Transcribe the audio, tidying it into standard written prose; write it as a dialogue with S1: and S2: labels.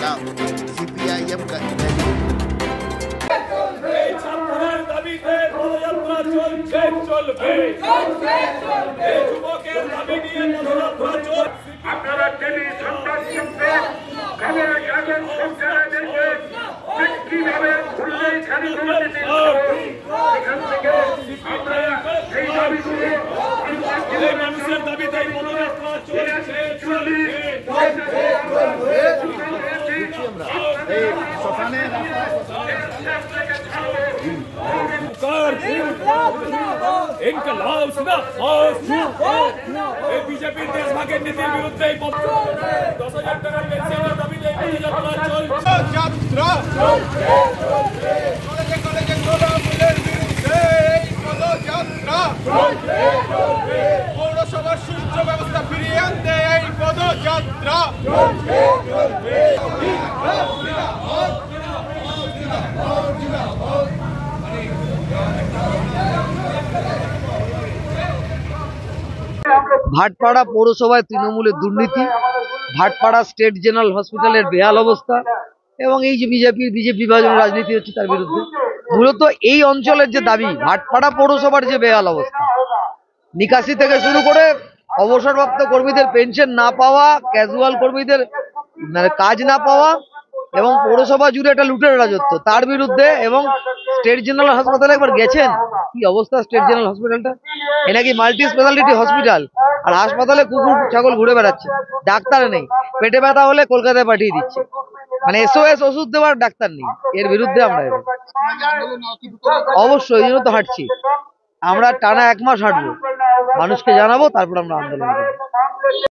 S1: खिलाफ सीपीआईएम का
S2: इनकलाब बीजेपी देशभागের নীতির বিরুদ্ধে 10,000 টাকা পেনশনের দাবিতে পদযাত্রা চলছে কলেজে গোলামদের বিরুদ্ধে পদযাত্রা পৌরসভার সুষ্ঠু ব্যবস্থা ফিরিয়ে আনতে এই পদযাত্রা
S3: ভাটপাড়া পৌরসভায় তৃণমূলের দুর্নীতি, ভাটপাড়া স্টেট জেনারেল হসপিটালের বেহাল অবস্থা এবং এই যে বিজেপি বিভাজন রাজনীতি হচ্ছে তার বিরুদ্ধে। মূলত এই অঞ্চলের যে দাবি, ভাটপাড়া পৌরসভার যে বেহাল অবস্থা, নিকাশি থেকে শুরু করে অবসরপ্রাপ্ত কর্মীদের পেনশন না পাওয়া, ক্যাজুয়াল কর্মীদের কাজ না পাওয়া এবং পৌরসভা জুড়ে একটা লুটের রাজত্ব, তার বিরুদ্ধে। এবং স্টেট জেনারেল হাসপাতালে একবার গেছেন, কি অবস্থা স্টেট জেনারেল হসপিটালটা, এ নাকি মাল্টি স্পেশালিটি হসপিটাল, আর হাসপাতালে কুকুর ছাগল ঘুরে বেড়াচ্ছে, ডাক্তার নেই, পেটে ব্যথা হলে কলকাতায় পাঠিয়ে দিচ্ছে, মানে SOS ওষুধ দেওয়ার ডাক্তার নেই। এর বিরুদ্ধে আমরা অবশ্যই এই জন্য তো হাঁটছি, আমরা টানা 1 মাস হাঁটবো, মানুষকে জানাবো, তারপর আমরা আন্দোলন করবো।